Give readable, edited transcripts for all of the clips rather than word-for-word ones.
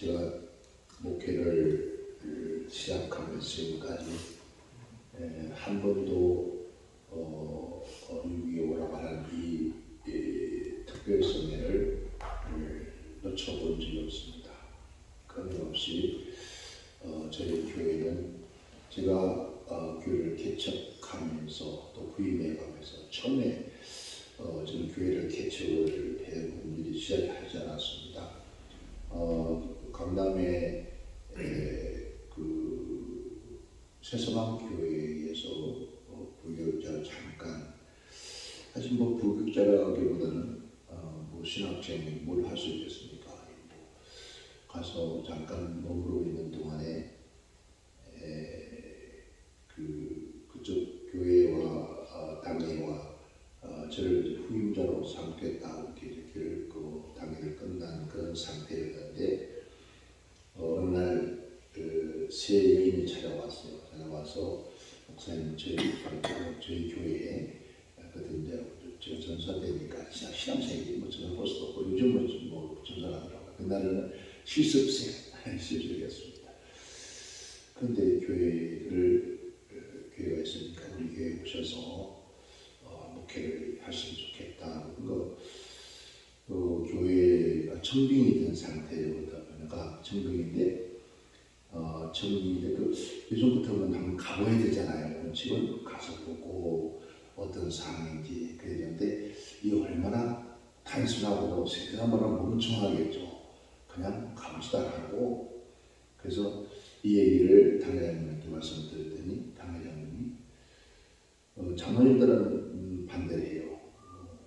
제가 목회를 시작하면서 지금까지 한 번도 6.25라고 하는 이 특별성회를 놓쳐본 적이 없습니다. 끊임없이 저희 교회는 제가 교회를 개척하면서 또 부임해가면서 처음에 저는 교회를 개척을 해본 일이 시작하지 않았습니다. 강남에 그 새서방 교회에서 부교육자를 잠깐, 사실 뭐 부교육자라기보다는 뭐 신학생이 뭘 할 수 있겠습니까? 가서 잠깐 머무르고 있는 동안에 그쪽 교회와 당회와 저를 후임자로 삼겠다 이렇게 그 당회를 끝난 그런 상태였는데 어느 날 새 여인이 찾아왔어요. 찾아와서 목사님 저희 교회에 그때 이제 제가 전사되니까 신앙생활이 뭐 전할 수도 없고 요즘은 뭐 전사하더라고요. 그날은 실습이었습니다. 그런데 교회가 있으니까 우리 교회에 오셔서 목회를 하시면 좋겠다. 교회가 청빙이 된 상태가 청빙인데 요즘부터는 한번 가봐야 되잖아요. 지금 가서 보고 어떤 상황인지 그래야 되는데 이게 얼마나 단순하고 세상으로 멍청하겠죠. 그냥 가봅시다 하고, 그래서 이 얘기를 당회장님한테 말씀드렸더니 당회장님이 장로님들은 반대를 해요.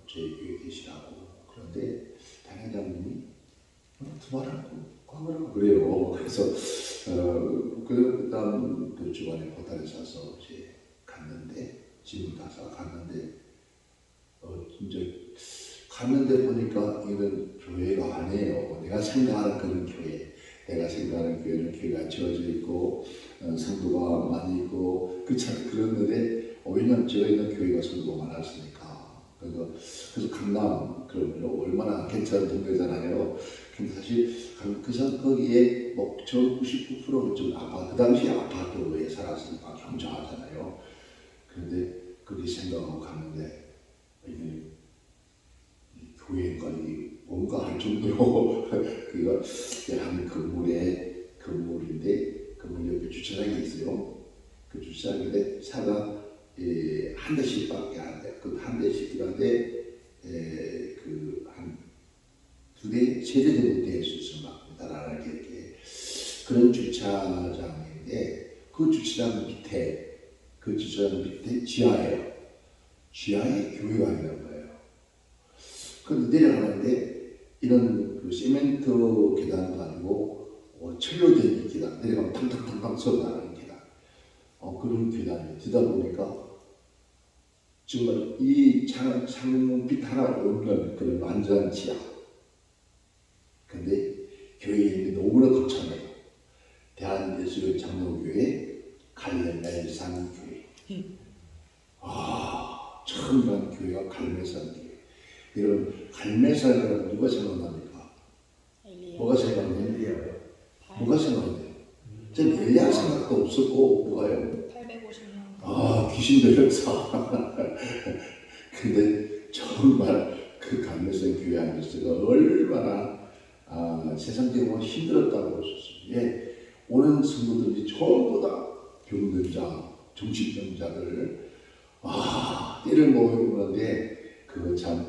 저희 교회에 계시라고. 그런데 당회장님이 두말하고 과거라고 그래요. 그래서 그 다음 그 주간에 포탈에 사서 이제 갔는데, 지금 가서 갔는데 이제 갔는데 보니까 이건 교회가 아니에요. 내가 생각하는 그런 교회. 내가 생각하는 교회는 교회가 지어져 있고 성도가 많이 있고 그런데 왜냐면 제가 있는 교회가 성도가 많았으니까. 그래서 강남 그러면 얼마나 괜찮은 동네잖아요. 근데 사실 거기에 뭐 저 99%는 좀 그 당시 아파트에 살았으니까 경정하잖아요. 그런데 그렇게 생각하고 갔는데 이게 교회인가 뭔가 할 정도로 그가 한 건물인데 건물 옆에 주차장이 있어요. 그 주차장인데 차가 한 대씩밖에 안 돼. 그 한 대씩인데 한 두 대, 세 대 정도 될 수 있을 만큼이다라는 게 그런 주차장인데 그 주차장 밑에 지하에 교회가 있는 거예요. 그런데 내려가는데 이런 그 시멘트 계단도 아니고 철로 된 계단, 내려가면 탕탕탕탕 소리 나는 계단, 그런 계단이 되다 보니까 정말 이 창문빛 하나 없는 그런 완전한 지하. 근데 교회에 있는 너무나 거창해요. 대한예수교 장로교회 갈매산교회. 처음 간 교회가 갈매산교회. 여러분, 갈매산이라고 누가 생각납니까? 뭐가 생각나요? 뭐가 생각나요? 전 엘리야 생각도 없었고, 뭐가요? 850년. 귀신 들렸어. 근데 정말 그 갈매산 교회 안에서가 얼마나 세상적으로 힘들었다고 하셨습니다. 오는 성도들이 전부 다 병든 자, 정신병자들 때를 모으는데 그거 참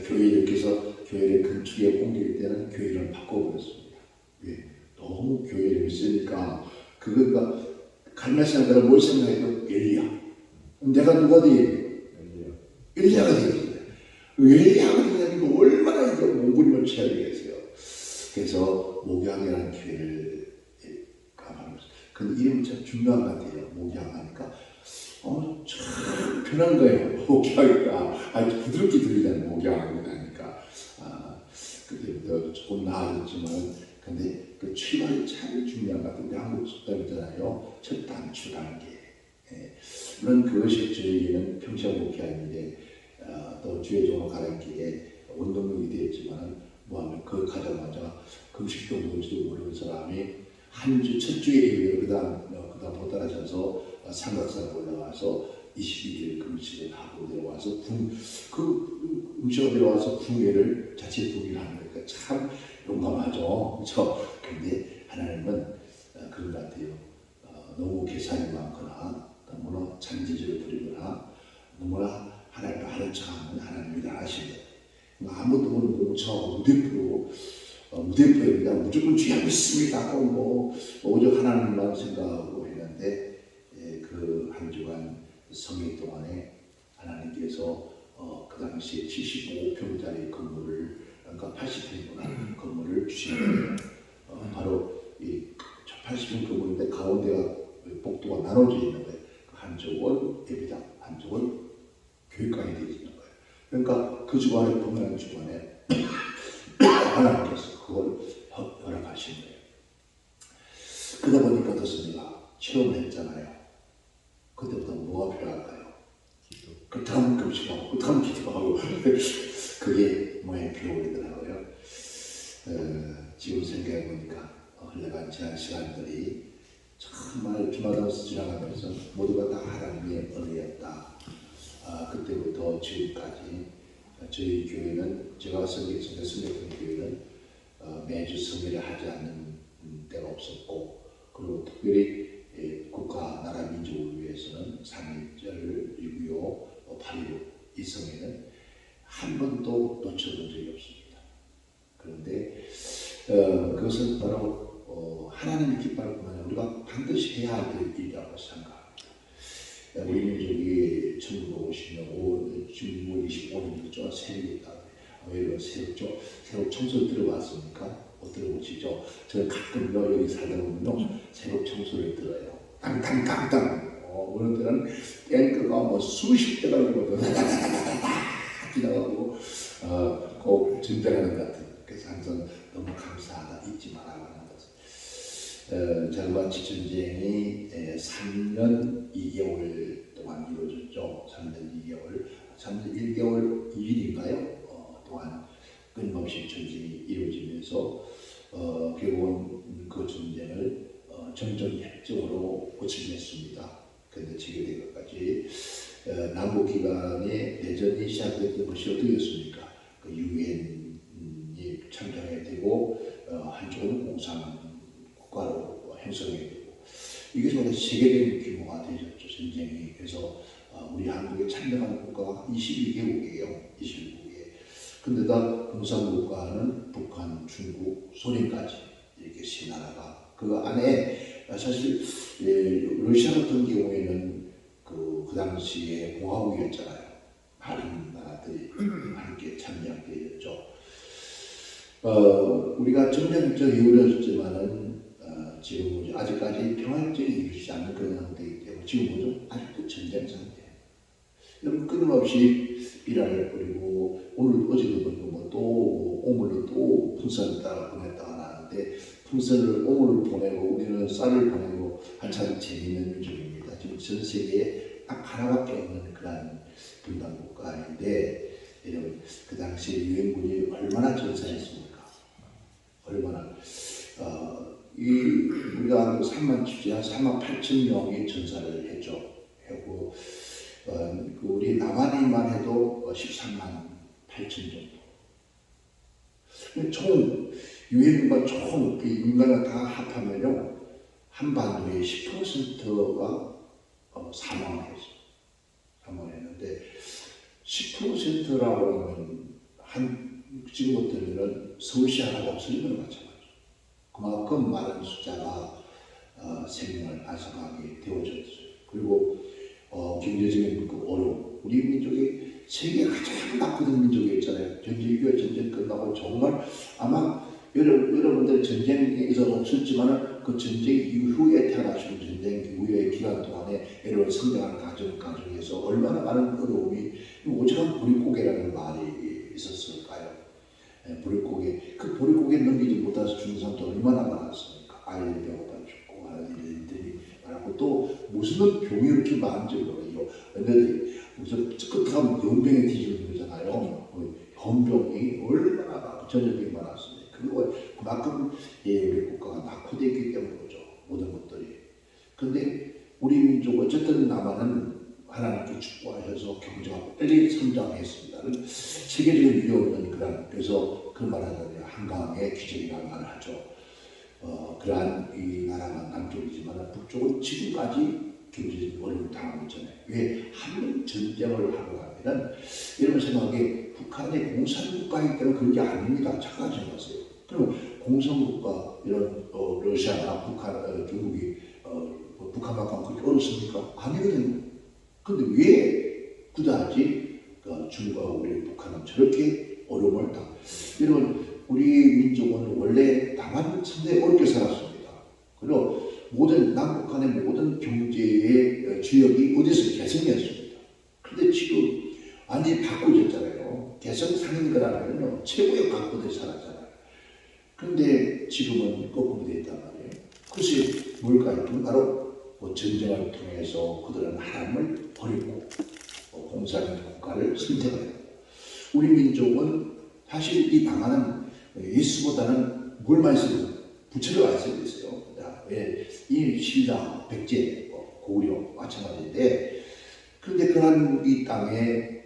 교회 이렇게 해서 교회를 건축에 옮길 때는 교회를 바꿔버렸습니다. 너무 교회 이름이 쓰니까 그거가 갈매산들은 뭘 생각해도 엘리야. 내가 누가 되겠냐? 엘리야가 되겠냐? 엘리야가 되냐니까 얼마나 이거 몸부림을 쳐야 되겠어요. 그래서 목양이라는 교회를 가봤어요. 근데 이름이 참 중요한 것 같아요. 목양하니까 참 편한 거예요. 목양이니까 아주 부드럽게 들리잖아요. 목양이니까 그때부터 조금 나아졌지만, 근데 그 출발이 참 중요한 것 같은데 한국 속담 있잖아요. 첫 단추라는 게. 물론 그것이 저희에게는 평생 목회하는데 또 주의적으로 가는 길에 원동력이 되었지만 뭐하면 그 가자마자 금식도 뭔지도 모르는 사람이 한 주 첫 주에 예배를 그다음 못 따라져서 삼각산 올라가서 22일 금식을 하고 내려와서 그 음식을 내려와서 궁예를 자체 부기를 하는 거니까 참 용감하죠. 그렇죠? 근데 하나님은 그런 것 같아요. 너무 계산이 많거나 너무나 잔재주를 부리거나 너무나 하나님을 하는 척하는 하나님이 하시는 아무도 모르는 멍청하고 무대표에 그냥 무조건 주의하고 있습니다. 오직 하나님만 생각하고 했는데 그 한 주간 성회 동안에 하나님께서 그 당시에 75평짜리 건물을 그러니까 80평이구나 건물을 주신 거예요. 바로 이 80평 건물인데 가운데가 복도가 나눠져 있는 거예요. 한쪽은 예배당, 한쪽은 교육관이 되어 있는 거예요. 그러니까 그 주간에 동일한 주간에 하나님께서 그걸 허락하신 거예요. 그러다 보니까 어떻습니까? 체험을 했잖아요. 그때부터 뭐가 필요할까요? 그렇다면 금식하고 그렇다면 기도하고 그게 뭐에 필요하더라고요. 지금 생각해보니까 흘러간 지난 시간들이 정말 주마다 지나가면서 모두가 다 하나님의 은혜였다. 그때부터 지금까지 저희 교회는 제가 섬겼던 교회는 매주 성회를 하지 않는 때가 없었고 그리고 특별히 국가 나라 민족을 위해서는 3.1절 6.25 8.15 이 성회는 한 번도 놓쳐본 적이 없습니다. 그런데 그것은 바로 하나님의 깃발을 보면 우리가 반드시 해야 할 일이라고 생각합니다. 우리 민족이 1950년 6월 25일이죠. 새벽이 있다. 왜 새벽 청소를 들어봤습니까? 못 들어보시죠? 저는 가끔요 여기 살다 보면요 새벽 청소를 들어요. 땅땅땅땅. 어느 때는 탱크가 수십 대가 있거든. 지나가고 꼭 전쟁하는 것 같은. 그래서 항상 너무 감사하다 잊지 말아야 하는 것을. 자그마치 전쟁이 3년 2개월 동안 이루어졌죠. 3년 2개월, 3년 1개월 2일인가요? 동안 끊임없이 전쟁이 이루어지면서 결국은 그 전쟁을 정전협정으로 끝을 그런데 체결되기까지 남북 기간에 내전이 시작됐던 것이 어떻겠습니까? 그 유엔이 창정해야 되고 한쪽은 공산 국가로 형성해야 되고 이게 정말 세계적인 규모가 되었죠. 전쟁이. 그래서 우리 한국에 참여한 국가가 22개국이에요. 22개국. 근데다 공산국가는 북한, 중국, 소련까지 이렇게 세 나라가 그 안에 사실 러시아 같은 경우에는 그 당시에 공화국이었잖아요. 많은 나라들이 함께 참여하게 됐죠. 우리가 전쟁적이 이루어졌지만은 지금 아직까지 평화협정이 이루어지지 않는 그런 상태이기 때문에 지금 뭐죠? 아직도 전쟁 상태예요. 여러분 끊임없이 비난을 뿌리고 오늘 어제도 보니까 또 오물로 또 풍선을 따라 보냈다가 나는데 풍선을 오물을 보내고 우리는 쌀을 보내고 한참 재미있는 민족입니다. 지금 전 세계에 딱 하나밖에 없는 그런 분단 국가인데 여러분 그 당시에 유엔군이 얼마나 전사했습니까? 얼마나 우리가 3만 8천 명이 전사를 했죠. 하고 우리 남한인만 해도 13만 8천 정도. 총 유엔과 총 인간을 다 합하면요 한반도의 10%가 사망했는데 10%라고 하면 지금부터는 서울시 하나가 없어지는 건 마찬가지죠. 그만큼 많은 숫자가 생명을 앗아가게 되어졌어요. 그리고 경제적인 그 어려움. 우리 민족이 세계 가장 나쁜 민족이었잖아요. 전쟁 끝나고 정말 아마 여러분들 전쟁에서 없었지만 그 전쟁 이후에 태어나신 전쟁 이후의 기간 동안에 여러분 성장하는 가정에서 얼마나 많은 어려움이 오직한 보릿고개라는 말이 있었을까요? 보릿고개. 그 보릿고개 넘기지 못해서 죽는 사람도 얼마나 많았습니까? 아이들이 배고파 죽고 아이들이 많았고 또 무슨 병이 이렇게 많은지 모르겠어요. 애들이 무슨 끝하면 연병에 뒤지는 거잖아요. 헌병이 얼마나 전염병이 많았습니까? 그리고 그만큼 우리 국가가 낙후되기 때문이죠. 모든 것들이. 근데 우리 민족 어쨌든 남한은 하나님께 축복하셔서 경제가 빨리 성장했습니다. 세계적인 위력 없는 그래서 그 말하자면 한강의 기적이라는 말을 하죠. 그러한 이 나라가 남쪽이지만 북쪽은 지금까지 경제적인 어려움을 당하고 있잖아요. 왜? 한번 전쟁을 하고 하면은 여러분 생각에 북한이 공산국가이기 때문에 그런 게 아닙니다. 착각하지 마세요. 그럼 공산국가 이런 러시아나 북한, 중국이 북한만큼 그렇게 어렵습니까? 아니거든요. 근데 왜 그다지 중국하고 우리 북한은 저렇게 어려움을 당? 여러분 우리 민족은 원래 남한 상당히 어렵게 살았습니다. 그리고 모든 남북한의 모든 경제의 지역이 어디서 개성이었습니다. 그런데 지금 완전히 바꾸졌잖아요. 개성 상인거라면요 최고의 강국에 살았잖아요. 그런데 지금은 거꾸로 되어 있단 말이에요. 그것이 뭘까요? 바로 전쟁을 통해서 그들은 하나님을 버리고 공산주의 국가를 선택을 했고, 우리 민족은 사실 이 방안은 예수보다는 뭘 많이 쓰고 부처를 많이 쓰고 있어요. 왜? 이 신라, 백제, 고구려 마찬가지인데, 그런데 그런 이 땅에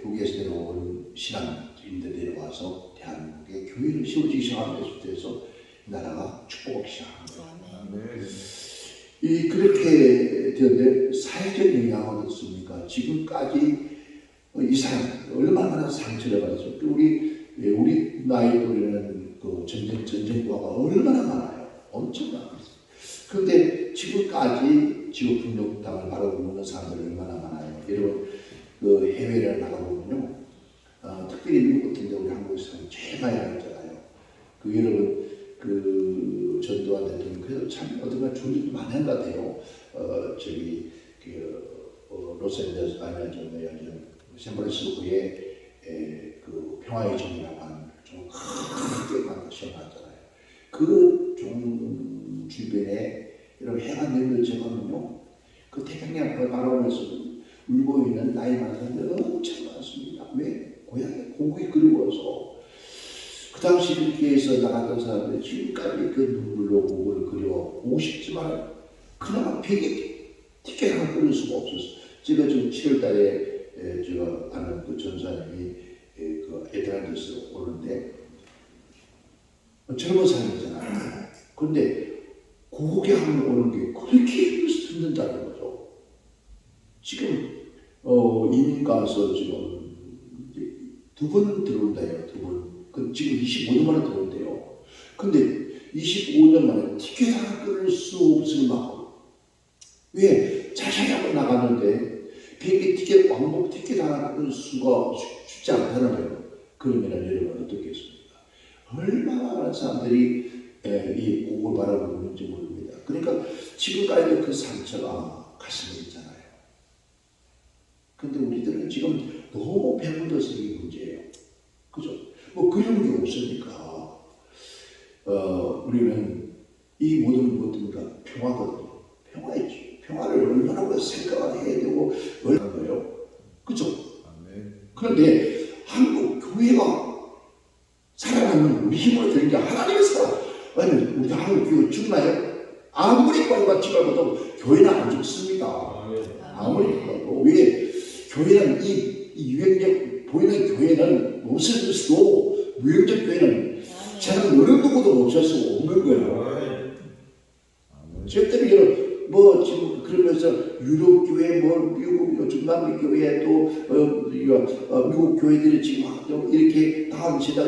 북에서 내려온 신앙인들 내려와서 대한민국의 교회를 세우기 시작하면서 돼서 나라가 축복하기 시작한 거예요. 그렇게 되는데 사회적 영향은 어떻습니까? 지금까지 이 사람 얼마나 상처를 받았어요. 우리 나이 또래는 그 전쟁과가 얼마나 많아요. 엄청 많아요. 그런데 지금까지 지구 폭력 땅을 바라보고 있는 사람들이 얼마나 많아요. 여러분 그 해외를 나가보면요, 특별히 미국 같은데 우리 한국 사람 제일 많이 나갔잖아요. 여러분 그 전두환 대통령 그래도 참 어떤가 존재도 많은 것 같아요. 로스앤젤레스 아니면 샌프란시스코에 그 평화의 정이라고 하는 좀 크게 시험하잖아요. 그 종 주변에 이런 해가 내려져가면요, 그 태평양을 바라보면서 울고 있는 나이 많은 사람들 엄청 많습니다. 왜? 고향에 고국이 그리워서. 그 당시 그렇게 해서 나갔던 사람들이 지금까지 그 눈물로 고국을 그려오고 싶지만 그나마 벽에 티켓 하나 끊을 수가 없었어요. 제가 지금 7월 달에 제가 아는 그 전사님이 그 애틀란티스로 오는데 젊은 사람이잖아요. 그런데 고국에 한번 오는 게 그렇게 힘든다는 거죠. 지금 이민 가서 지금 2번 들어온다요. 2번. 지금 25년 만에 들어온대요. 근데 25년 만에 티켓 하나 끊을 수 없을 만큼. 왜? 자세히 한번 나갔는데 비행기 티켓, 왕복 티켓 하나 끊을 수가 쉽지 않다는 거예요. 그러면 여러분 어떻겠습니까? 얼마나 많은 사람들이 이 곡을 바라보고 있는지 모릅니다. 그러니까 지금까지도 그 상처가 가슴에 있잖아요. 근데 우리들은 지금 너무 배불러서 이 문제예요. 그죠? 뭐 그런 게 없으니까 우리는 이 모든 것들과 평화거든요. 평화이지. 평화를 얼마나 우리가 생각을 해야 되고 얼마나 거예요. 그죠? 그런데 한국 교회가 살아가면 우리 힘으로 되는 게 하나님의 사랑. 아니 우리 한국 교회 죽나요? 아무리 빨리 찍어봐도 교회는 안 죽습니다. 아무리 봐도. 왜? 교회는 이 유행력 보이는 교회는 없어졌어도 무형적 교회는 저는 어느 누구도 없을 수 없는 거예요. 절대로 뭐 지금 그러면서 유럽 교회, 뭐 미국 요즘 남미 교회 또 미국 교회들이 지금 이렇게 나오시다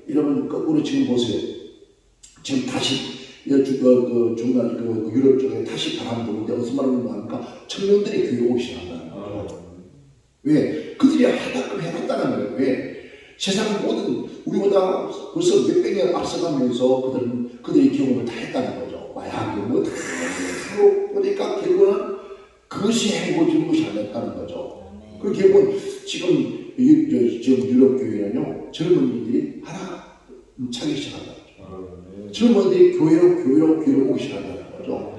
이러면 거꾸로 지금 보세요. 지금 다시 중간 유럽 쪽에 다시 바람 부는데 어디서 말하는 겁니까? 청년들이 교회 오기 시작한다는 거죠. 왜? 그들이 하다끔 해봤다는 거예요. 왜? 세상 모든 우리보다 벌써 몇백 년 앞서가면서 그들의 경험을 다 했다는 거죠. 마약 이런 거 다 하고 보니까 결국은 그것이 행복을 주는 것이 아니었다는 거죠. 그 결국은 지금 유럽 교회는요, 젊은이들이 하나 차기 시작한다. 젊은이들이 교회로 오기 시작한다는 거죠.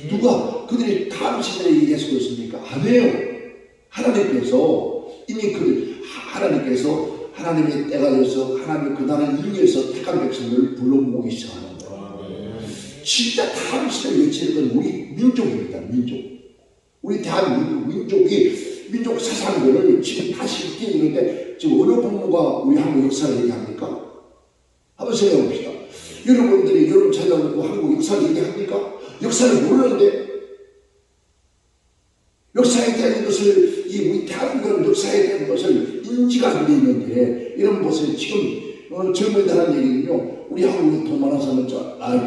누가 그들이 다음 시대에 얘기해서 그렇습니까? 안 해요. 하나님께서 이미 하나님께서 하나님의 때가 되어서 하나님의 그 나라를 위해서 택한 백성들을 불러 모으기 시작하는 거예요. 진짜 다음 시대에 외치는 건 우리 민족입니다. 민족. 우리 대한민국 민족 사상들을 지금 다시 읽는데 지금 어느 부모가 우리 한국 역사를 얘기합니까? 한번 생각해 봅시다. 여러분들이 여러분 찾아놓고 한국 역사를 얘기합니까? 역사를 모르는데 역사에 대한 것을 우리 대한민국 역사에 대한 것을 인지가 안 돼 있는데 이런 것을 지금 젊은이들 하는 얘기는요. 우리 한국이 돈 많아서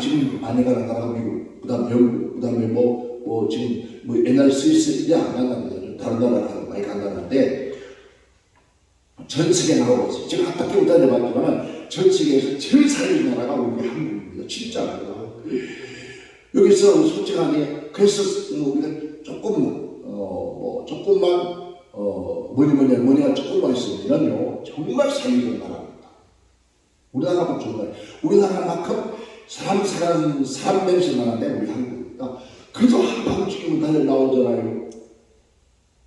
지금 많이 가는 나라가 미국, 그 다음 영국, 그 다음에 지금 옛날 스위스 이제 안 간다는데 다른 나라 많이 간다는데 전 세계 나가고 있어요. 제가 한바퀴 못 다녀봤지만 전 세계에서 제일 살리는 나라가 우리 한국입니다. 진짜입니다. 여기서 솔직하게 그래서 우리가 조금만 뭐니가 조금만 있으면요 정말 살리는 나라입니다. 우리나라만큼 정말 우리나라만큼 사람 냄새 나는데 우리 한국입니다. 그래도 한방 지금 다들 나오잖아요.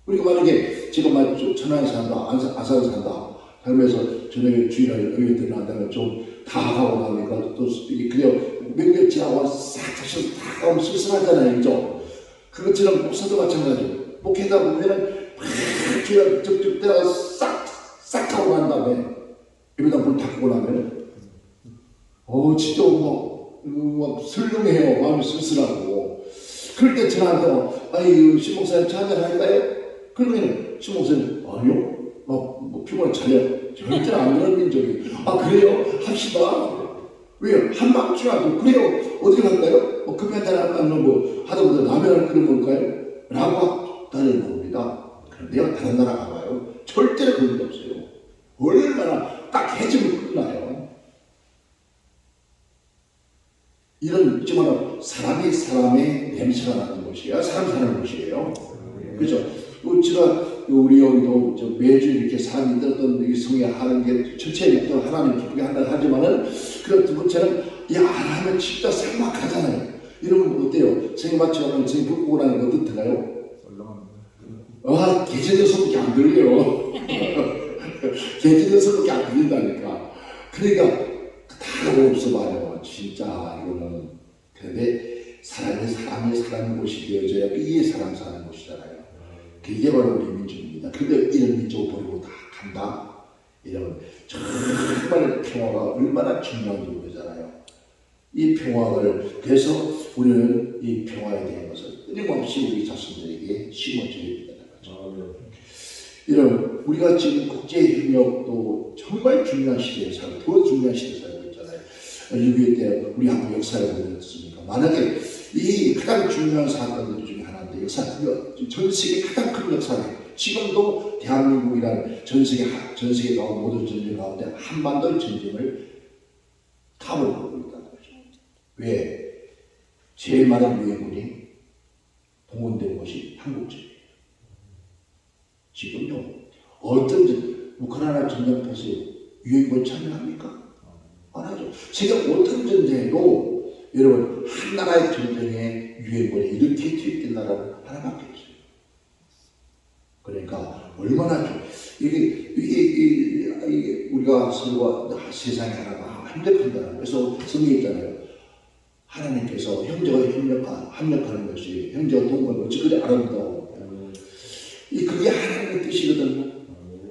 우리가 만약에 지금 천안에 산다, 아산에 산다 그러면서 저녁에 주일날 여기 들어간다면 좀 다 하고 나니까 또 그냥 몇몇 지나고 싹 다시 다 가면 쓸쓸하잖아요. 그죠? 그것처럼 목사도 마찬가지예요. 목회다 보면은 막 주일날 적적 때가 싹 하고 난 다음에 여기다 물 닦고 나면은 진짜 막 설렁해요. 마음이 쓸쓸하고. 그럴 때 저한테 아니 신목사님 찬양 할까요? 그러면 신목사님 아니요. 뭐 피곤해 차려. 절대 안 그런 민족이. 그래요? 합시다. 왜요? 한밤중에도 그래요? 어떻게 할까요? 급한 사람 하면 하다 보다 라면을 끓여 먹을까요? 라고 다른 겁니다. 그런데요 다른 나라 가봐요. 절대로 그런 게 없어요. 얼마나 딱 해지면 끝나요. 이런 있지만 사람의 냄새가 나는 곳이에요. 사람 사는 곳이에요. 그렇죠? 제가 우리 여기도 매주 이렇게 사람이 들었던 이 성에 하는 게 전체에 하나님 기쁘게 한다 하지만은 그런 두 번째는 하나님은 진짜 삭막하잖아요. 이러면 어때요? 생일 마치고 생일 불 끄고 나면 어떻던가요? 개짖는 소리밖에 안 들려요. 개짖는 소리밖에 안 들린다니까. 그러니까 다 없어봐요. 진짜 이거는. 그런데 사람이 사는 곳이 되어져야 이게 사람 사는 곳이잖아요. 그게 바로 우리 민족입니다. 그런데 이런 민족을 버리고 다 간다. 이러면 정말 평화가 얼마나 중요한지 모르잖아요. 이 평화를 그래서 우리는 이 평화에 대한 것을 끊임없이 우리 자신들에게 심어줘야 된다는 거죠. 이런 우리가 지금 국제협력도 정말 중요한 시대에 살고 더 중요한 시대에 살고 있잖아요. 6.25 때 우리 한국 역사를 보냈습니까? 만약에 이 가장 중요한 사건들 중에 하나인데 전 세계 가장 큰 역사예요. 지금도 대한민국이라는 전 세계 가운데 모든 전쟁 가운데 한반도 전쟁을 탑을 보고 있다는 거죠. 왜? 제일 많은 유해군이 동원된 것이 한국전이에요. 지금요 어떤 우크라이나 전쟁 보세요. 유해군 참여합니까? 안 하죠. 세계 어떤 전쟁에도 여러분 한 나라의 전쟁에 유해군이 이렇게 투입된 나라는 하나밖에 없어요. 그러니까 얼마나 이게 우리가 서로가 세상에 하나가 합력한다는 그래서 성경에 있잖아요. 하나님께서 형제가 합력하는 것이 형제가 동거는 어찌그리 아름다워. 그게 하나님의 뜻이거든요.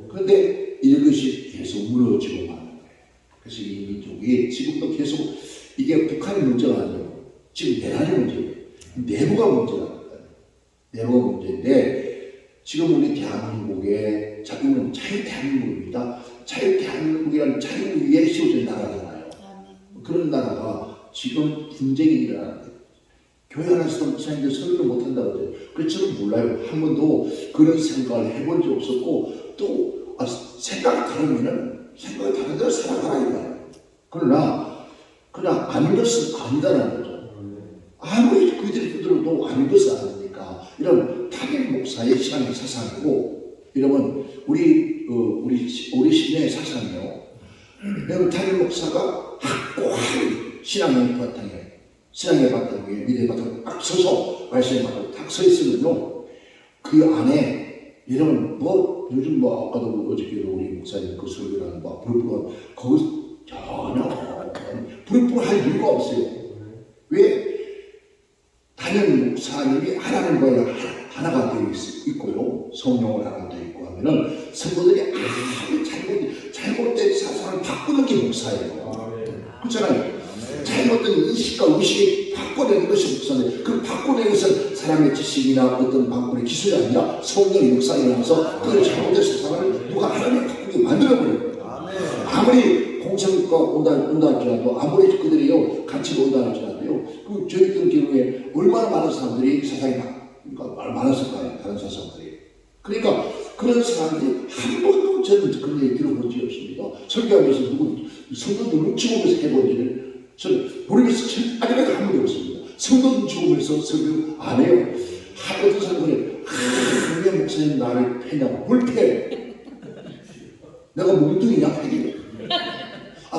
그런데 이것이 계속 무너지고 마는 거예요. 그래서 이 민족이 지금도 계속 이게 북한의 문제가 아니에요. 지금 내란의 문제예요. 내부가 문제라니까요. 내부가 문제인데 지금 우리 대한민국의 자유는 자유대한민국입니다. 자유대한민국이라는 자유 위에 씌워진 나라잖아요. 그런 나라가 지금 분쟁이 일어나는데 교회 안에서도 목사님들 설교를 못한다고 그래요. 그렇지는 몰라요. 한 번도 그런 생각을 해본 적 없었고 또 생각이 다르면은 생각이 다른 대로 살아가라 이거예요. 그러나 아닌 것은 아니다라는 거죠. 아무리 그들이 들어도 아닌 것은 아니니까 이런 담임 목사의 신앙의 사상이고 이러면 우리 신앙의 사상이요. 여러분 담임 목사가 확고한 신앙의 바탕에 미래의 바탕에 딱 서서 말씀의 바탕에 딱 서 있으면요 그 안에 여러분 요즘 뭐 아까도 어저께도 우리 목사님 그 설교라는 막 부르부르 거기 전혀 부르부르 할 이유가 없어요. 왜? 단연 목사님이 하나님과 하나가 되어 있고요. 성령을 하나 되어 있고 하면은 성도들이 아무리 잘못된 사상을 바꾸는 게 목사예요. 그렇잖아요. 잘못된 인식과 의식을 바꿔내는 것이 목사인데 그 바꿔내는 것은 사람의 지식이나 어떤 방법의 기술이 아니라 성령의 역사에 일어나서 그 잘못된 세상을 누가 하나님 바꾸게 만들어버려요. 아무리 공성과 온다 할지라도 아무리 그들이요 같이 온다 할지라도요 그 저희 같은 경우에 얼마나 많은 사람들이 세상에 많았을까요? 다른 세상들이. 그러니까 그런 사람들이 한 번도 저는 그런 얘기 들어본 적이 없습니다. 설교하면서 누구 성도 눈치 보면서 해본 일을 저는 모르겠어요. 아직까지 한 번도 없습니다. 성도 눈치 보면서 설교 안 해요. 어떤 사람들이 왜 목사님 나를 패냐고. 뭘 패? 내가 몽둥이냐? 패기.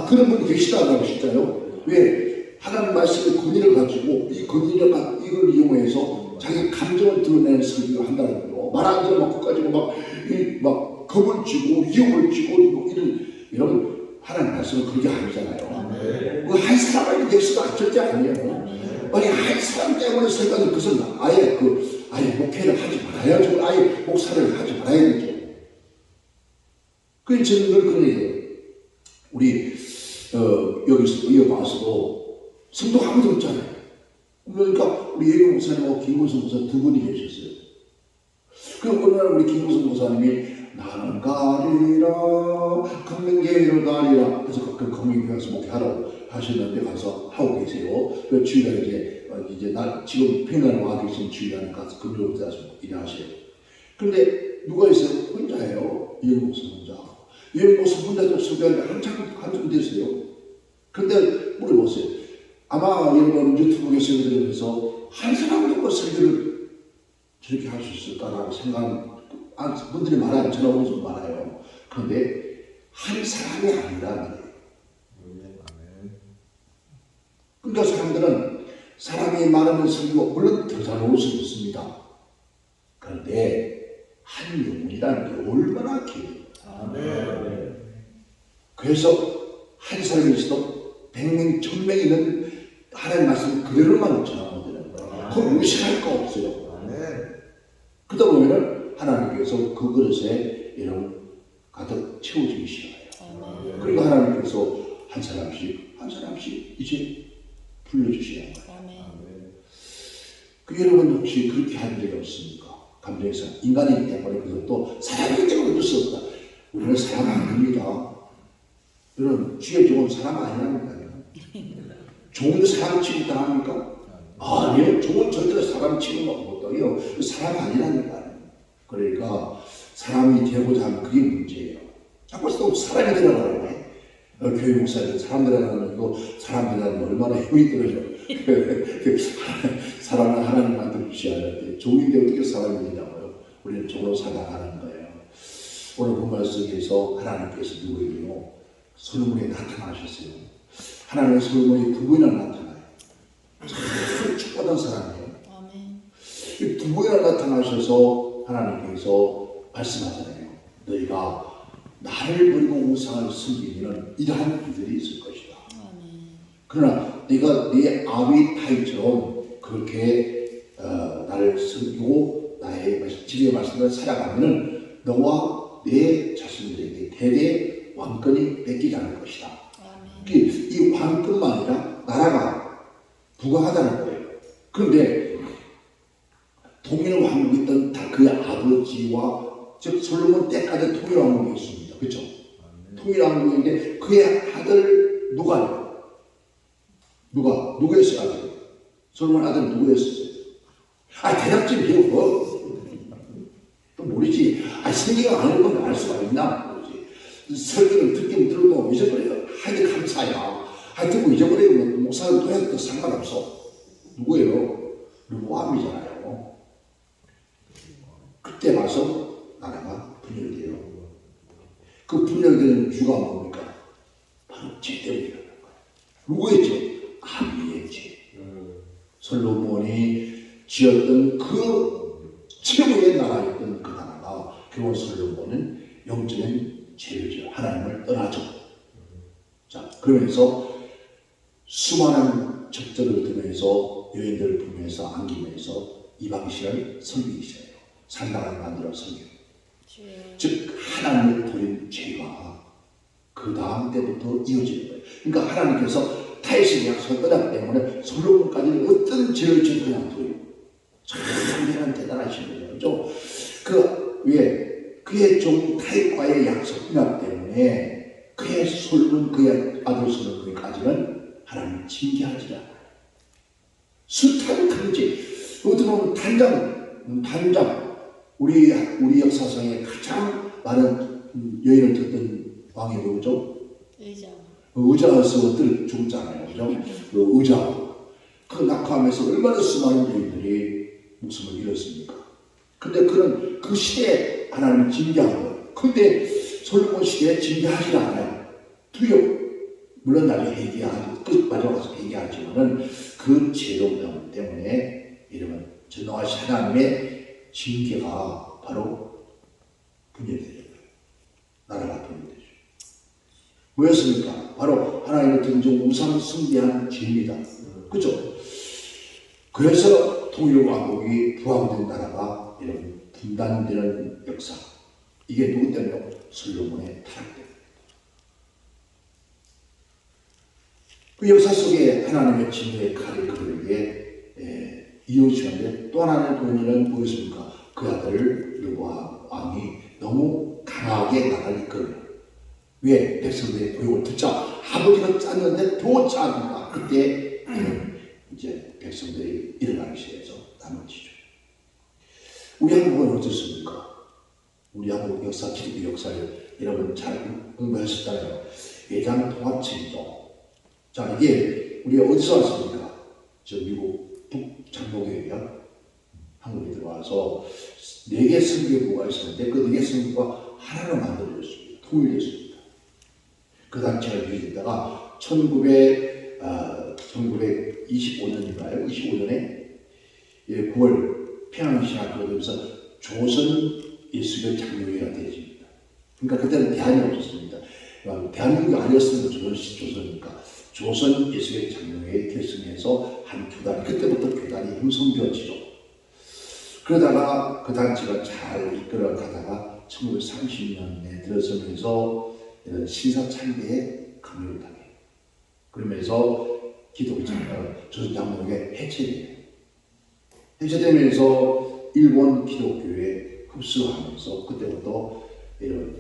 그런 분이 계시다고 진짜요. 왜? 하나님 말씀의 권위를 가지고 이 권위를 이걸 이용해서 자기 감정을 드러내는 설교를 한다는 거예요. 말 안 들으면 막 끝까지 막 겁을 쥐고 위협을 쥐고 뭐 이런 하나님 말씀은 그게 아니잖아요. 그 한 사람의 넥스가 절대 아니에요. 아니 한 사람 때문에 설교하는 것은 아예 목회를 하지 말아야죠. 아예 목사를 하지 말아야 되죠. 그래서 저는 늘 그런 얘기예요. 우리 여기서 이어봐서도 성도 아무도 없잖아요. 그러니까 우리 예경 목사님하고 김문성 목사 두 분이 계셨어요. 그럼 어느 날 우리 김문성 목사님이 나는 가리라 강릉교회로 가리라 그래서 그 강릉교회에서 목회하러 하셨는데 가서 하고 계세요. 그 주일날 이제 지금 평양에 와 계신 주일날 가서 금요일에 가서 일하셔요. 근데 누가 있어요? 혼자예요. 예경 목사 혼자. 예경 목사 혼자도 설교하는데 한참 됐어요. 근데 물어보세요. 아마 여러분 유튜브에 설교들으면서 한 사람도 설교를 저렇게 할 수 있을까라고 생각하는 분들이 많아요. 전화 오는 분 많아요. 그런데 한 사람이 아니라는 거예요. 그러니까 사람들은 사람이 많으면 설교가 물론 더 잘 올 수도 있습니다. 그런데 한 영혼이라는 게 얼마나 길어요. 그래서 한 사람이 있어도 100명, 1000명이면 하나님 말씀 그대로만 전하면 되는 거예요. 그걸 무시할 거 없어요. 그러다 보면은 하나님께서 그 그릇에 이런 가득 채워주기 시작해요. 그리고 하나님께서 한 사람씩 이제 불러주시는 거예요. 그 여러분 혹시 그렇게 한 적이 없습니까? 감정에서 인간이기 때문에 그것도 사람이기 때문에 어쩔 수 없다. 우리는 사람 아닙니다. 여러분 주에 좋은 사람 아니랍니까? 좋은 사람 취급 당합니까? 아니요. 좋은 절대로 사람 취급을 못해요. 사람 아니라니까. 그러니까 사람이 되고자 하면 그게 문제예요. 자꾸 또 사람이 되라고 그러네. 교회 목사님 사람 되라는 거 사람 되라는 거 얼마나 힘이 들어요. 사람은 하나님 만들지 않을 종인데 어떻게 사람이 되냐고요. 우리는 종으로 살아가는 거예요. 오늘 본말 속에서 하나님께서 누구에게요? 솔로몬에 나타나셨어요. 하나님의 솔로몬이 두 번이나 나타나요. 참 축복받은 사람이에요. 두 번이나 나타나셔서 하나님께서 말씀하잖아요. 너희가 나를 버리고 우상을 섬기는 이러한 이들이 있을 것이다. 그러나 네가 네 아비 타이처럼 그렇게 나를 섬기고 나의 지혜의 말씀을 살아가면은 너와 내 자손들에게 대대 왕권이 뺏기지 않을 것이다. 이 왕권만 아니라 나라가 부강하다는 거예요. 그런데 통일 왕국이 있던 그의 아버지와 즉 솔로몬 때까지 통일 왕국이 있습니다. 그렇죠? 통일 왕국인데 그의 아들 누가요? 누구였어요? 아들? 솔로몬 아들 누구였어요? 대답 좀 해요. 또 모르지. 성경 안 읽으면 알 수가 있나? 모르지. 설교를 듣긴 들어도 잊어버려요. 하여튼 감사야. 듣고 잊어버리면 목사를 또 해도 상관없어. 누구예요? 르보암이잖아요. 그때 와서 나라가 분열돼요. 그 분열되는 이유가 뭡니까? 바로 죄 때문이라는 거예요. 누구의 죄? 아비의 죄. 솔로몬이 지었던 그 최고의 나라였던 그 나라가 결혼 솔로몬은 영적인 죄를 하나님을 떠나죠. 자, 그러면서 수많은 적들을 들으면서 여인들을 부면서 안기면서 이방신을 섬기기 시작해요. 산당을 만들어 섬겨요. 즉 하나님을 버린 죄가 그 다음 때부터 이어지는 거예요. 그러니까 하나님께서 다윗의 약속을 떠났기 때문에 솔로몬까지는 어떤 죄를 져도 않도록 참 대단하신 거예요. 그죠? 왜? 그의 종 다윗과의 약속이 났기 때문에 그의 솔로몬 그의 아들 솔로몬까지는 하나님이 징계하지 않아요. 숱하게 다르지. 어떻게 보면 단장 우리 역사상에 가장 많은 여인을 듣던 왕이 누구죠? 의자에서 죽잖아요. 그죠? 그 의자. 그 낙하하면서 얼마나 수많은 여인들이 목숨을 잃었습니까? 근데 그 시대에 하나님은 징계한 거예요. 근데 솔로몬 시대에 징계하지 않아요. 두렵. 물론 나중에 회개하지, 마지막 가서 회개하지만은 그 죄로 때문에 이러면 전능하신 하나님의 징계가 바로 분열되는 거예요. 나라가 분열되죠. 뭐였습니까? 바로 하나님의 등종 우상 숭배한 죄입니다. 그죠? 그래서 통일왕국이 부활된 나라가 이런 분단되는 역사. 이게 누구 때문에? 솔로몬의 타락 때문에. 그 역사 속에 하나님의 진노의 칼이 그들에게 이어지는데 또 하나의 본인은 무엇입니까? 그 아들 여호와 왕이 너무 강하게 나라를 이끌어요. 왜? 백성들의 도용을 듣자. 아버지가 짰는데 더 짜니까 그때 이제 백성들이 일어나기 시작해서 나머지죠. 우리 한국은 어떻습니까? 우리 한국 역사, 기독교 역사를 여러분 잘 공부하셨잖아요. 외장 통합체죠. 자, 이게 우리가 어디서 왔습니까? 저 미국 북장로교회가 한국에 들어와서 4개 선교부가 있었는데 그 4개 선교부가 하나로 만들어졌습니다. 통일됐습니다. 그 단체가 유지되다가 1925년인가요? 25년에 9월 평양시가 되면서 조선 예수교 장로회가 되어집니다. 그러니까 그때는 대안이 없었습니다. 대한민국이 아니었으면 조선이니까 조선 예수교 장로회에 결성해서 한 교단이 그때부터 교단이 형성되어지죠. 그러다가 그 단체가 잘 이끌어 가다가 1930년에 들어서면서 신사참배에 강요를 당해요. 그러면서 조선 장로회가 해체돼요. 해체되면서 일본 기독교에 흡수하면서 그때부터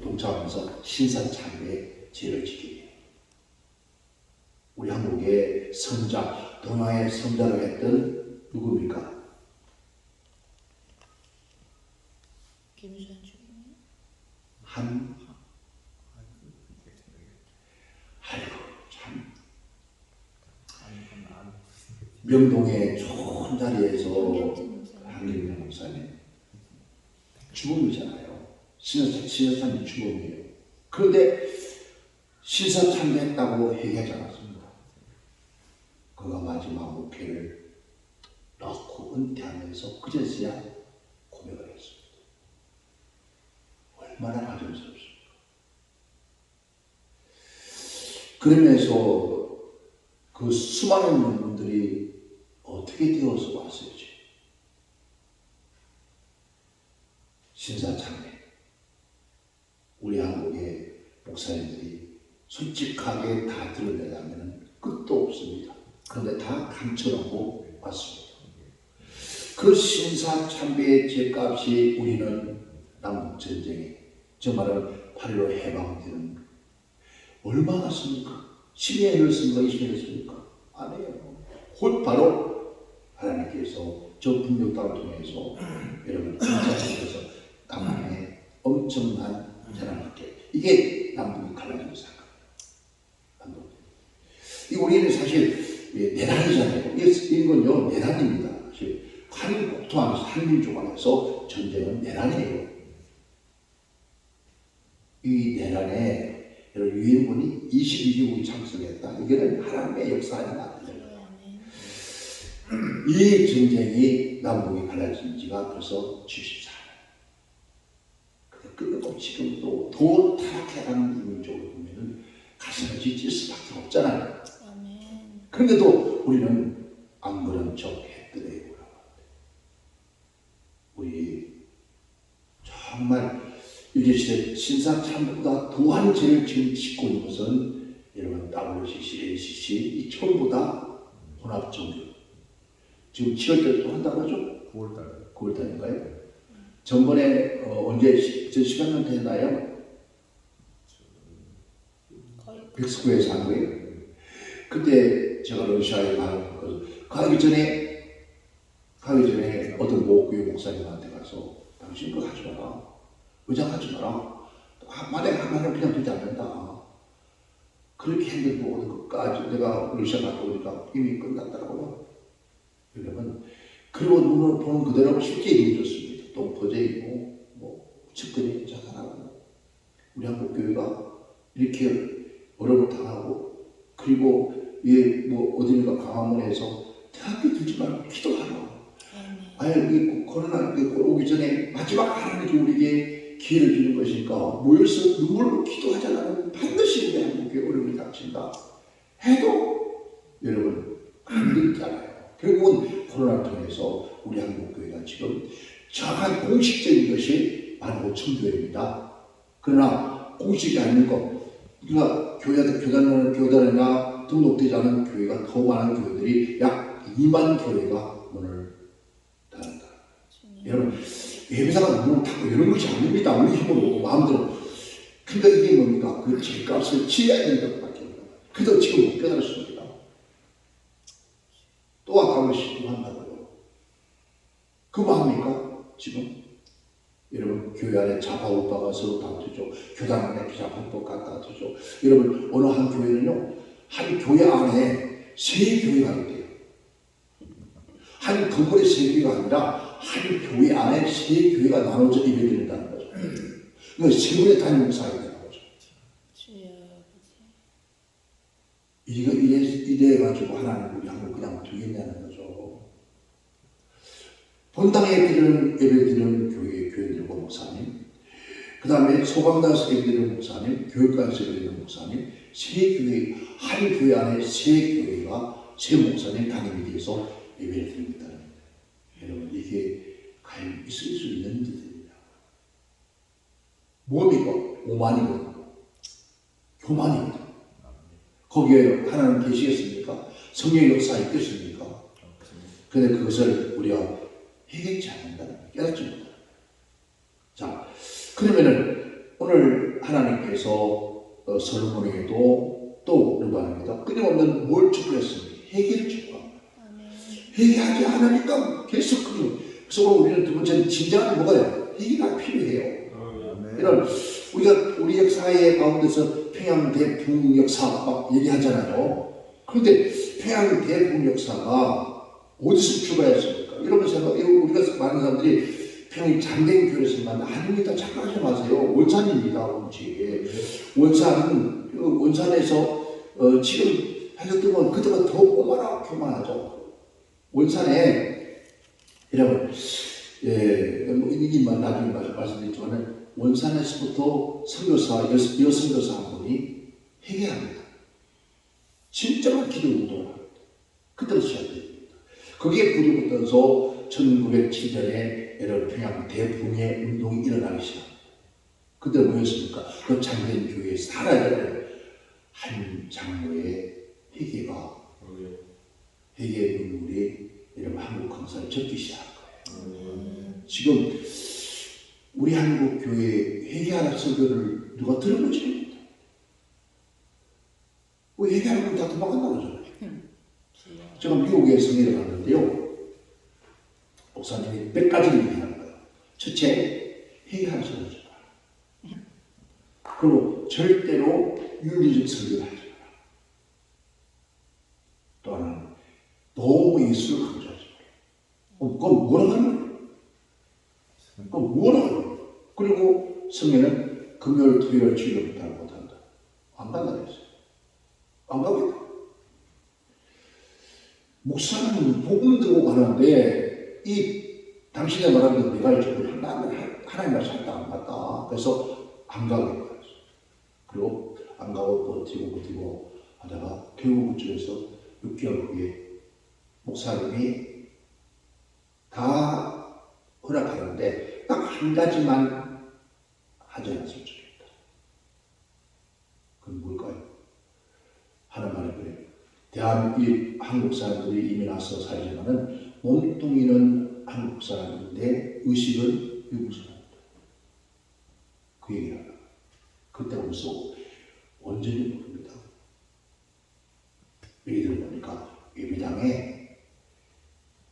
동참하면서 신사참배에 죄를 지게 돼요. 우리 한국의 선자, 동양의 선자를 했던 누굽니까? 참 명동의 좋은 자리에서 한경영 목사님 주범이잖아요. 신사참배 주범이에요. 그런데 신사참배했다고 얘기하지 않았습니다. 그가 마지막 목회를 넣고 은퇴하면서 그제서야 고백을 했습니다. 얼마나 가정스럽습니까? 그러면서 그 수많은 분들이 어떻게 되어서 왔을지 신사참배 우리 한국의 목사님들이 솔직하게 다 드러내자면 끝도 없습니다. 그런데 다 감춰놓고 왔습니다. 그 신사참배의 죗값이 우리는 남북전쟁에 저 말은 8.15 해방되는 얼마나 씁니까? 10년을 했습니까? 20년을 했습니까? 아니에요. 곧 바로 하나님께서 저 북녘 땅을 통해서 여러분 인자하셔서 남한에 엄청난 자랑받게 이게 남북이 갈라지는 사건. 우리는 사실 내란이잖아요. 이건요 내란입니다. 사실 한국도 안에서 한민족 안에서 전쟁은 내란이에요. 이 내란에 유엔군이 22개국이 참석했다. 이거는 하나님의 역사 아닌가. 이 전쟁이 남북이 갈라진 지가 벌써 74년. 그리고 지금 더 타락해가는 이민족을 보면은 가슴을 찢을 수밖에 없잖아요. 아멘. 그런데도 우리는 안 그런 척 했더래요. 우리 정말 이게 신사 참보다 더한 죄를 지금 짓고 있는 것은 여러분 WCC, ACC 이 처음보다 혼합종교 지금 7월달 또 한다고 하죠? 9월달. 9월달인가요? 전번에 언제 저 시간은 됐나요? 거의 백스코에서 한 거예요. 그때 제가 러시아에 가기 전에 어떤 교회 목사님한테 가서 당신 그거 하지 마라. 의장하지 마라. 만약에 하면 그냥 되지 않는다. 그렇게 했는데 모든 것까지 내가 러시아 갔다 오니까 이미 끝났더라고요. 여러분 그리고 눈을 보는 그대로 쉽게 이루어졌습니다. 또 거제이고 측근이 자살하고 우리 한국 교회가 이렇게 어려움을 당하고 그리고 어딘가 광화문에서 대학교 들지 말고 기도하라. 아예 이 코로나 오기 전에 마지막 하나님께 우리에게 기회를 주는 것이니까 모여서 눈물로 기도하자라는 반드시 우리 한국교회 어려움이 닥친다 해도 여러분 안 듣잖아요. 결국은 코로나를 통해서 우리 한국교회가 지금 정확한 공식적인 것이 15,000교회입니다. 그러나 공식이 아닌 것, 그러니까 교단이나 등록되지 않은 교회가 더 많은 교회들이 약 2만 교회가 문을 닫았다. 여러분 예배사가 문을 닫고 이런 것이 아닙니다. 우리 힘으로 마음대로. 근데 이게 뭡니까? 그 집값을 지어야 되는 것밖에 없다. 그래도 지금 못 깨달았습니다. 또 아까운 시도한다고요. 그거 합니까? 지금? 여러분 교회 안에 좌파우파가 서로 다투죠. 교단 안에 좌파우파가 다투죠. 여러분 어느 한 교회는요. 한 교회 안에 세 교회가 있대요. 한 건물에 세 교회가 아니라 한 교회 안에 세 교회가 나눠져 예배드린다는 거죠. 그러니까 세 분의 단임 목사가 되는 거죠. 이래가지고 하나님 우리 한국 그냥 두겠냐는 거죠. 본당에 드리는 예배드리는 교회들과 목사님, 그 다음에 소방당에서 예배드리는 목사님, 교육관에서 예배드리는 목사님, 세 교회, 한 교회 안에 세 교회가 세 목사님 단임이 돼서 예배를 드립니다. 여러분 이게 과연 있을 수 있는 일입니다. 뭡니까? 오만이거든요. 교만입니다. 거기에 하나님 계시겠습니까? 성령의 역사 있겠습니까? 그런데 그것을 우리가 해결치 않는다는 걸 깨닫지 못합니다. 자, 그러면은 오늘 하나님께서 솔로몬에게도 또 르바에게도 끊임없는 뭘 축복했습니까? 해결을 축복합니다. 회개하지 않으니까 계속 그래서 우리는 두 번째는 진정한 뭐가요? 회개가 필요해요. 이런 우리 역사의 가운데서 평양 대붕 역사 막 얘기하잖아요. 그런데 평양 대붕 역사가 어디서 출발했습니까? 여러분 생각해 우리가 많은 사람들이 평양 장대교회에서만 아닙니다. 착각하지 마세요. 원산입니다. 원산에서 지금 하셨던 건 그때가 더 오만하고 교만하죠. 원산에 여러분 이만 나중에 말씀드리지만 원산에서부터 여선교사 한 분이 회개합니다. 진정한 기도 운동을 합니다. 그때로 시작됩니다. 거기에 불이 붙어서 1907년에 여러분 평양 대붕의 운동이 일어나기 시작합니다. 그때 뭐였습니까? 그 장된 교회에서 살아야 될 한 장로의 회개의 눈물이 여러분 한국 강사를 적기 시작한 거예요. 지금 우리 한국 교회 회개하는 설교를 누가 들어보지 못합니다. 왜 회개하는 건 다 도망간다고 하잖아요. 제가 미국에 성회를 갔는데요. 목사님이 몇 가지를 얘기하는 거예요. 첫째, 회개하는 설교 하지 마라. 그리고 절대로 윤리적 설교를 하지 마라. 또 하나는 너무 예수를 강조하지 마라. 그건 뭐라고 하는 거예요? 그건 뭐라고 하는 거예요? 그리고 성경은 금요일, 토요일, 주일부터 못한다. 안 간다 그랬어요. 안 가겠다. 목사는 복음 들고 가는데 이 당신의 말하면 내가 지금 하나님 말씀 한다 안 맞다. 그래서 안 가게 됐어요. 그리고 안 가고 버티고 하다가 결국 그쪽에서 6개월 후에 목사님이 다 허락하는데 딱 한 가지만 하지 않았으면 좋겠다. 그건 뭘까요? 하나만의 그래요. 한국 사람들이 이미 나서 살지만은 몸뚱이는 한국 사람인데 의식은 미국 사람들. 그 얘기를 하다가 그때부터 완전히 모릅니다. 얘기 들어보니까 예배당에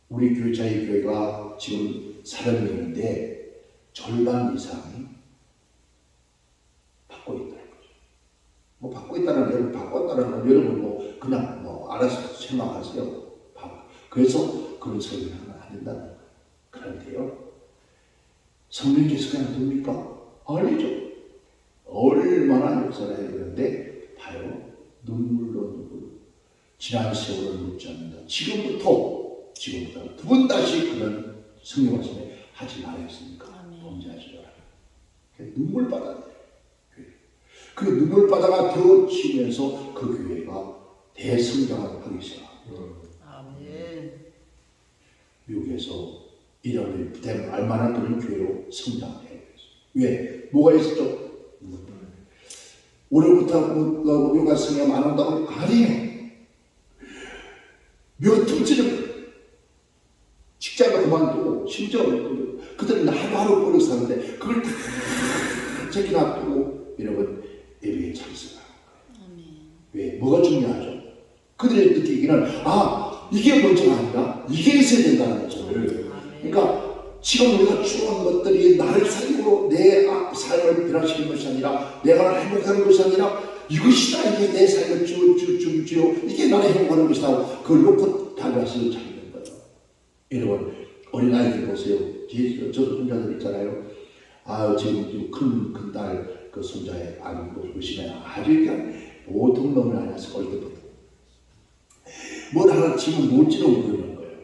우리 교회 저희 교회가 지금 사람이 있는데 절반 이상이 받고 있다는 거죠. 뭐 받고 있다는 건 바꿨다는 건 여러분 뭐 그냥 뭐 알아서 생각하세요. 그래서 그런 소리를 하면 안 된다는 거예요. 그런데요, 성령께서 그냥 됩니까? 아니죠. 얼마나 역사를 해야 되는데 봐요. 눈물로 지난 세월을 묻지 않는다. 지금부터 두 번 다시 그런 성령 말씀에 하지 말았습니까? 범죄하지 말아요. 눈물 받아야 돼요. 그 눈물 바다가 되어지면서 그 교회가 대성장하기 시작합니다. 아멘. 미국에서 1년을 되면 알만한 그런 교회로 성장해요. 왜? 뭐가 있었죠? 올해부터 묘가 성령 안 온다고? 아니에요. 묘 틈치는 직장을 그만두고 심지어 그들은 하루하루 버려 사는데 그걸 다 제껴 여러분 예배에 참석하는 거예요. 왜? 뭐가 중요하죠? 그들의 느끼기는 이게 먼저가 아니라 이게 있어야 된다는 것을. 그러니까 지금 우리가 추구하는 것들이 나를 살리고 내 삶을 변화시키는 것이 아니라 내가 행복하는 것이 아니라 이것이다. 이게 내 삶을 주요 이게 나를 행복하는 것이다. 그걸 놓고 달려서 찾는 거예요. 여러분 어린아이들 보세요. 저도 손자들 있잖아요. 지금 큰딸 그 손자의 아니고 보시면 아주 그냥 보통 놈이 아니었을 어릴 때부터 뭘 하나 지금 못 지르고 그러는 거예요.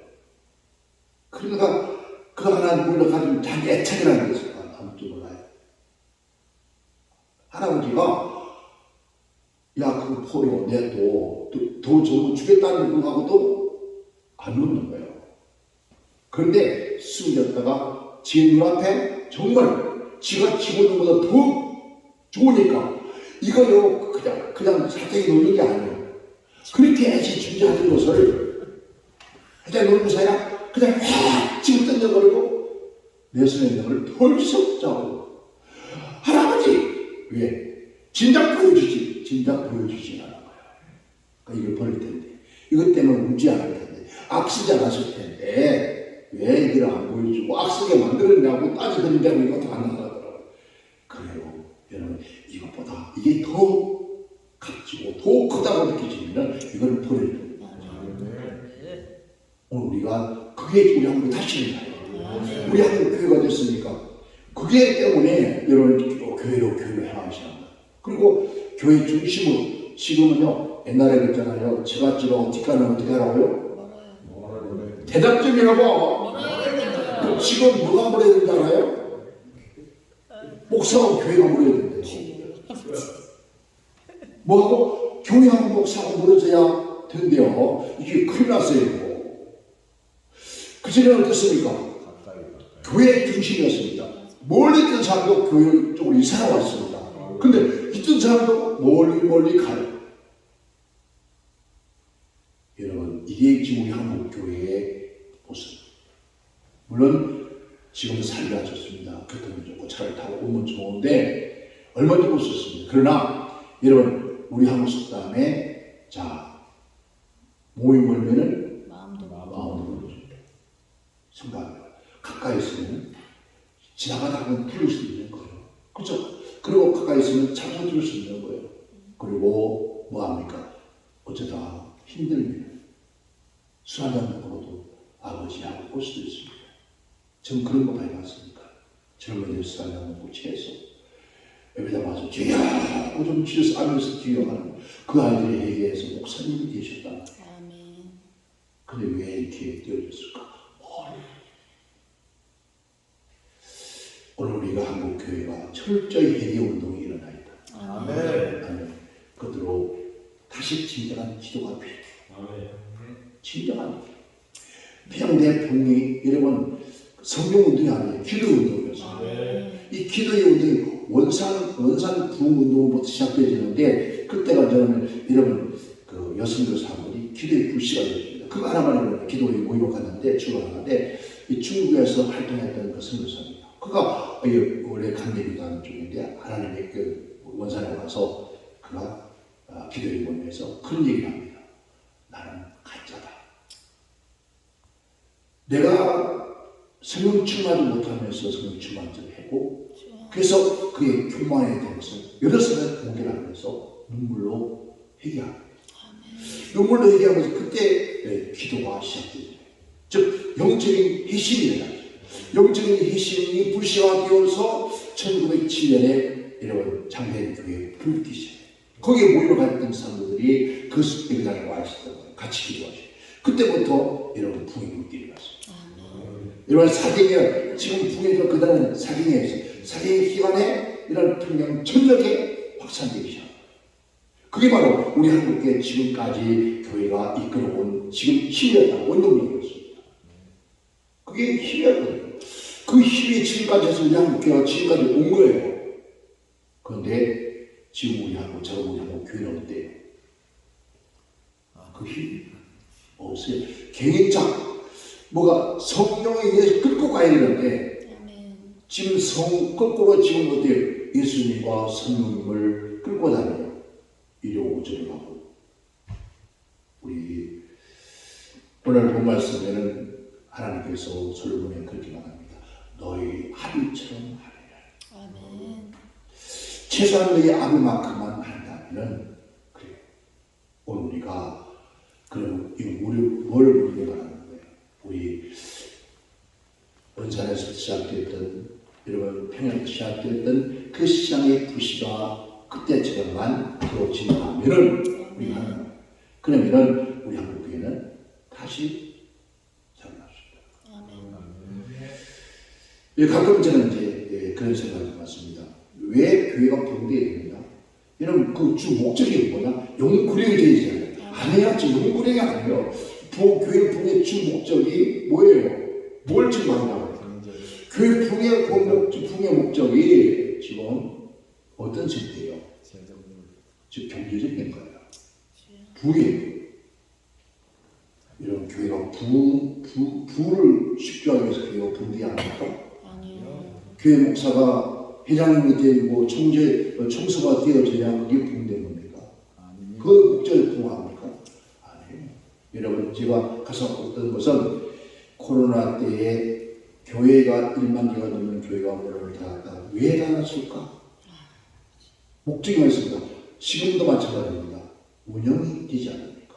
그러니까 그 하나 물러 가지고 자기 애착이라는 게 있어요. 아무도 몰라요. 할아버지가 그거 포요 더 좋은 주겠다는 거하고도 안 놓는 거예요. 그런데 숨겼다가 제 눈앞에 정말 지가 집어넣은 것보다 더 좋으니까 이거요 그냥 사탕이 놓는 게 아니에요. 그렇게 애시 준비하던 것을 그냥 놓는 사이라 그냥 확 집어 던져버리고 내 손에 있는 걸 덜썩 잡고 할아버지 왜? 진작 보여주지 않는 거야. 그러니까 이걸 버릴 텐데 이것 때문에 울지 않을 텐데 악쓰지 않았을 텐데 왜 이걸 안 보여주고 악쓰게 만들었냐고 따지던냐고 이것도 안 나가더라고요. 그래요. 여러분 이것보다 이게 더 값지고 더 크다고 느껴지면 이걸 버려야 됩니다. 오늘 우리가 그게 우리 한국이 다시는 거예요. 우리 한국 교회가 됐으니까 그게 때문에 여러분 교회로 행하시는 거예요. 그리고 교회 중심으로 지금은요 옛날에 그랬잖아요. 제갓집하고 뒷가는 어떻게 하라고요? 대답 좀 해봐. 지금 누가 물어야 되는지 알아요? 목사하고 교회가 물어야 된대요. 뭐하고? 교회하고 목사하고 물어줘야 된대요. 이게 큰일 났어요. 그전에는 어떻습니까? 교회 중심이었습니다. 멀리 있던 사람도 교회 쪽으로 이사가 왔습니다. 근데 있던 사람도 멀리 가요. 여러분 이게 지금 우리 한국 교회의 모습. 물론 지금 살기가 좋습니다. 교통이 좋고 차를 타고 오면 좋은데 얼마든지 볼 수 있습니다. 그러나 여러분 우리 한국 속담에 몸이 멀면은 마음도 멀어진다. 생각합니다. 가까이 있으면 지나가다 보면 틀릴 수 있는 거예요. 그렇죠? 그리고 가까이 있으면 참아줄 수 있는 거예요. 그리고 뭐합니까? 어쩌다 힘들면 술 한잔 먹어도 아버지하고 볼 수도 있습니다. 전 그런 거 많이 봤으니까 젊은이들 술 한잔 먹고 취해서 옆에다 와서 주여 하고 좀 취해서 하면서 주여 하는 그 아이들의 얘기에서 목사님이 계셨다. 근데 왜 이렇게 되어졌을까? 철저히 회개 운동이 일어나있다. 아멘. 아멘. 그대로 다시 진정한 기도가 필요해. 아멘. 진정한 평대 북미 여러분 성경 운동이 아니에요. 기도 운동이었어요. 아멘. 이 기도의 운동이 원산 부흥 운동부터 시작되지는데 그때가 저는 여러분 그 여성교 사모님 기도의 불씨가 되었습니다. 그거 하나만 해보면 기도의 모임을 갔는데 출발하는데 이 중국에서 활동했던 그 선교사입니다. 그가 원래 강대교단 쪽인데 하나님의 그 원산에 가서 그가 기도의 모임에서 그런 얘기를 합니다. 나는 가짜다. 내가 성령 충만도 못하면서 성령 충만을 했고 그래서 그의 교만에 대해서 여러 사람의 공개를 하면서 눈물로 회개합니다. 눈물로 회개하면서 그때 기도가 시작됩니다. 즉 영적인 회심이 일어나죠. 영적인 회심이 불씨가 되어서 1907년에 여러분 장대교회에 불기 시작해요. 거기에 모이러 갔던 사람들이 그 예배당에 와 있었던 거예요. 같이 기도하시고 그때부터 여러분 붕이 불길이 갔어요. 여러분 사경에 지금 붕에서 그다음은 사경에서 사경의 기간에 이런 평양 전역에 확산되기 시작합니다. 그게 바로 우리 한국의 지금까지 교회가 이끌어온 지금 힘이었다. 원동력이었습니다. 그게 힘이었거든요. 그 힘이 지금까지 해서 우리 한국교회가 지금까지 온 거예요. 그런데 지금 우리 한국, 저런 우리 한국 교회는 어때요? 그 힘이 없어요. 개인적 뭐가 성령에 의해서 끌고 가야 되는데 지금 거꾸로 지금 어때요? 예수님과 성령님을 끌고 다녀요. 이로 오전을 하고 우리 오늘 본 말씀에는 하나님께서 솔로몬에 그렇게 말합니다. 너희 아비처럼 하리라. 아멘. 최소한 너희 아비만큼만 한다면은 그래요. 오늘 우리가 그럼 우리 뭘 우리가 바라는 거예요? 우리 원산에서 시작됐던 여러분 평양에서 시작됐던 그 시장의 불씨가 그때처럼만 들어진다면은 우리가 하는 거예요. 그러면은 우리 한국교회는 다시 살아날 수 있다. 아멘. 가끔 저는 이제 그런 생각을 해봤습니다. 왜 교회가 붕괴해야 되느냐? 여러분 그 주 목적이 뭐냐? 영구령이 되잖아요. 아니야, 지금 영구령이 아니에요. 교회 붕괴의 주 목적이 뭐예요? 뭘 지금 말하냐고? 교회 붕괴의 목적이 지금 어떤 상태예요? 즉 경제적인 거예요. 부예요. 이런 교회가 부를 쉽게 위해서 교회가 붕괴합니까? 아니요. 교회 목사가 회장님이 되고 총수가 되어져야 그게 붕괴인 겁니까? 그 목적이 붕괴합니까? 아니에요. 여러분 제가 가서 어떤 것은 코로나 때에 교회가 1만 개가 넘는 교회가 문을 닫았다. 왜 닫았을까? 목적이 있습니다. 지금도 마찬가지입니다. 운영이 되지 않습니까?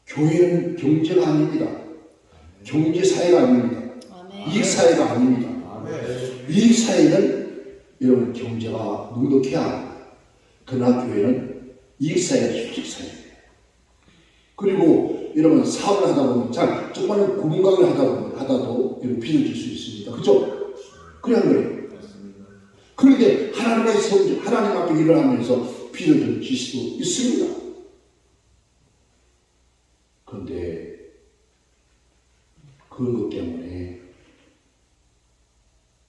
교회는 경제가 아닙니다. 경제사회가 아닙니다. 아멘. 이익사회가 아닙니다. 이익사회는 여러분 경제가 넉넉해야 합니다. 그러나 교회는 이익사회가 휴직사회예요. 그리고 여러분 사업을 하다 보면 잘 조그마한 공간을 하다도 여러분 빚을 질 수 있습니다. 그죠? 그래야 그래요. 그런데 하나님 앞에 일을 하면서 빚을 질 수도 있습니다. 그런데 그것 때문에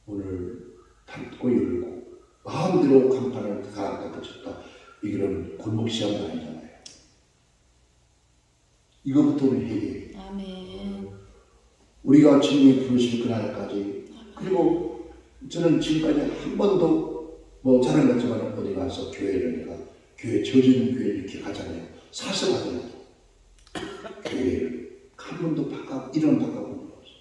오늘 닫고 열고 마음대로 간판을 닫아쳤다. 이거는 골목 시험도 아니잖아요. 이거부터는 회개. 아멘. 우리가 주님이 부르신 그날까지 그리고 저는 지금까지 한 번도 뭐 자랑 같지만 어디 가서 교회를 내가 교회 젖은 교회 이렇게 가잖아요. 사서가잖아요. 교회를 한 번도 이름 바꿔본 적 없어요.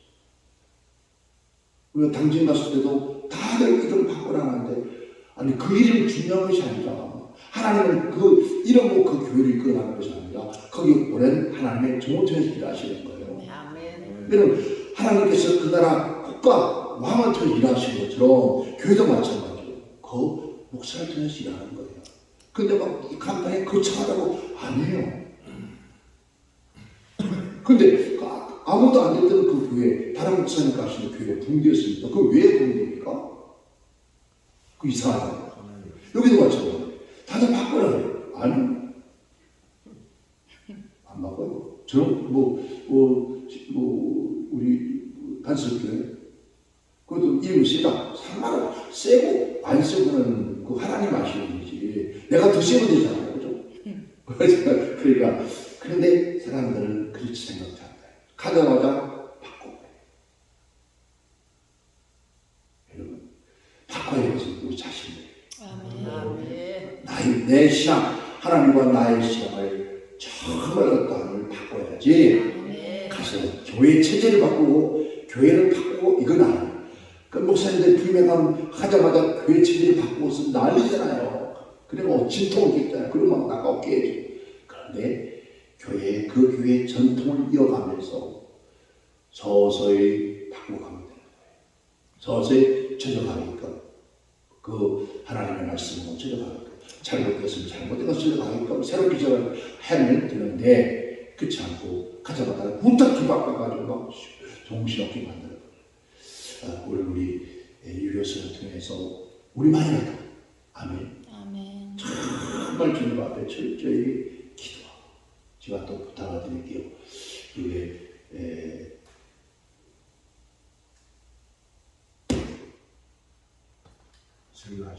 우리가 당진 갔을 때도 다들 이름 바꾸라는데 아니 그 이름이 중요한 것이 아니라 하나님은 그 이름으로 그 교회를 이끌어가는 것이 아니라 거기 오랜 하나님의 종호천에서 일하시는 거예요. 아멘. 여러분 하나님께서 그 나라 국가 왕을 통해 일하시는 것처럼 교회도 마찬가지로 그 목사를 통해서 일하는 거예요. 근데 막 이 간판에 거창하다고 아니에요. 근데 아무도 안 됐던 그 교회 다른 목사님 가시는 교회가 붕괴했습니다. 그럼 왜 붕괴입니까? 그 이상하다. 여기도 마찬가지예요. 다들 바꾸라 그래요. 아니, 안 바꿔요. 저는 우리 단속교회 그것도 이름이 세다. 상관은 세고 안 세고는 그 하나님 아시는 거지. 내가 더 세면 되잖아요. 그죠? 그러니까 그런데 사람들은 그렇게 생각지 않아요. 가자마자 바꿔. 여러분 바꿔야 해서 우리 자신을 아멘. 내 신앙 하나님과 나의 신앙을 정말 어떠함을 바꿔야지. 아멘. 가서 교회 체제를 바꾸고 교회를 바꾸고 이건 아니에요. 그 목사님들 불매감 하자마자 교회 체제를 바꾸고서 난리잖아요. 그리고 진통을 겪잖아요. 그러면 나가게 해줘. 그런데 그 교회의 전통을 이어가면서 서서히 바꾸어가면 되는 거예요. 서서히 젖어가게끔 그 하나님의 말씀으로 젖어가게끔 잘못됐으면 잘못된 것을 젖어가게끔 새로운 기적을 하면 되는데 그렇지 않고 가자마자 후딱 뒤바꿔가지고 막 정신없게 만들어요. 오늘 우리 유교서를 통해서 우리만이라도 아멘. 아멘. 정말 주님 앞에 철저히 기도하고 제가 또 부탁을 드릴게요. 이게 설교하시고